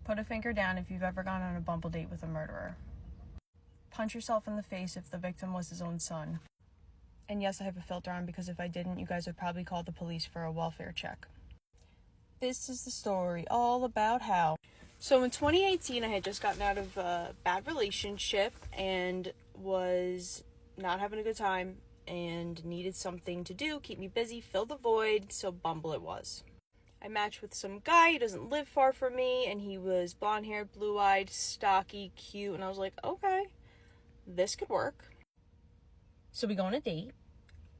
Put a finger down if you've ever gone on a Bumble date with a murderer. Punch yourself in the face if the victim was his own son. And yes, I have a filter on because if I didn't, you guys would probably call the police for a welfare check. This is the story all about how. So in 2018, I had just gotten out of a bad relationship and was not having a good time and needed something to do, keep me busy, fill the void, so Bumble it was. I matched with some guy who doesn't live far from me, and he was blonde-haired, blue-eyed, stocky, cute, and I was like, okay, this could work. So we go on a date.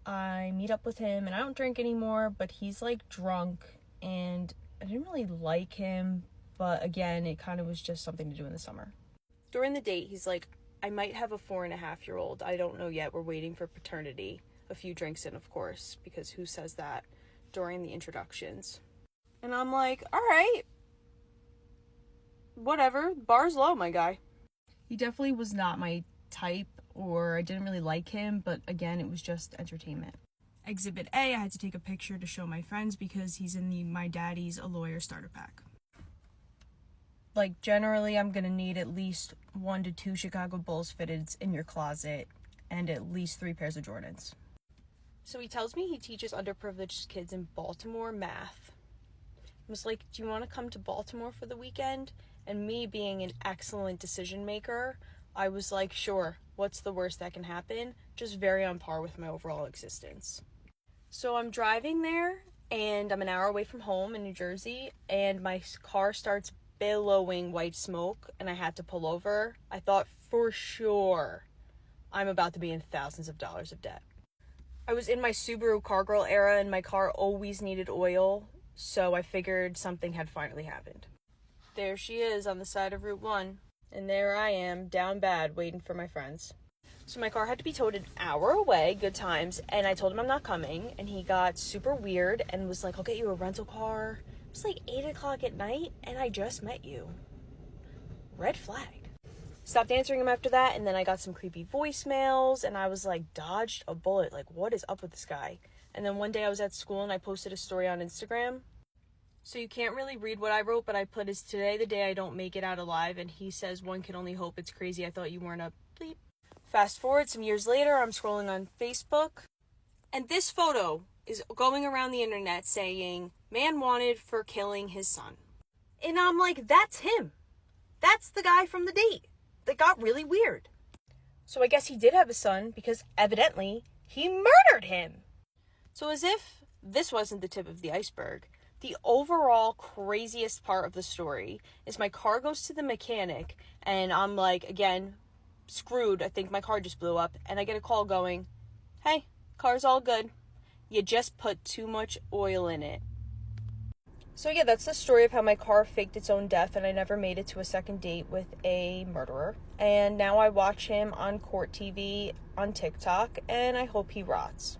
I meet up with him, and I don't drink anymore, but he's, like, drunk, and I didn't really like him, but again, it kind of was just something to do in the summer. During the date, he's like, I might have a 4.5-year-old. I don't know yet. We're waiting for paternity. A few drinks in, of course, because who says that during the introductions? And I'm like, all right, whatever, bar's low, my guy. He definitely was not my type, or I didn't really like him, but again, it was just entertainment. Exhibit A, I had to take a picture to show my friends because he's in the My Daddy's a Lawyer starter pack. Like, generally, I'm gonna need at least 1 to 2 Chicago Bulls fitteds in your closet and at least 3 pairs of Jordans. So he tells me he teaches underprivileged kids in Baltimore math. I was like, do you want to come to Baltimore for the weekend? And me being an excellent decision maker, I was like, sure, what's the worst that can happen? Just very on par with my overall existence. So I'm driving there, and I'm an hour away from home in New Jersey, and my car starts billowing white smoke, and I had to pull over. I thought for sure I'm about to be in thousands of dollars of debt. I was in my Subaru car girl era, and my car always needed oil, so I figured something had finally happened. There she is on the side of Route 1, and there I am, down bad, waiting for my friends. So my car had to be towed an hour away, good times, and I told him I'm not coming, and he got super weird and was like, I'll get you a rental car. It was like 8 o'clock at night, and I just met you. Red flag. Stopped answering him after that, and then I got some creepy voicemails, and I was like, dodged a bullet. Like, what is up with this guy? And then one day I was at school, and I posted a story on Instagram. So you can't really read what I wrote, but I put, is today the day I don't make it out alive? And he says, one can only hope. It's crazy. I thought you weren't a bleep. Fast forward some years later, I'm scrolling on Facebook, and this photo is going around the internet saying, man wanted for killing his son. And I'm like, that's him. That's the guy from the date that got really weird. So I guess he did have a son because evidently he murdered him. So as if this wasn't the tip of the iceberg, the overall craziest part of the story is my car goes to the mechanic, and I'm like, again, screwed. I think my car just blew up, and I get a call going, hey, car's all good. You just put too much oil in it. So yeah, that's the story of how my car faked its own death, and I never made it to a second date with a murderer. And now I watch him on court TV on TikTok, and I hope he rots.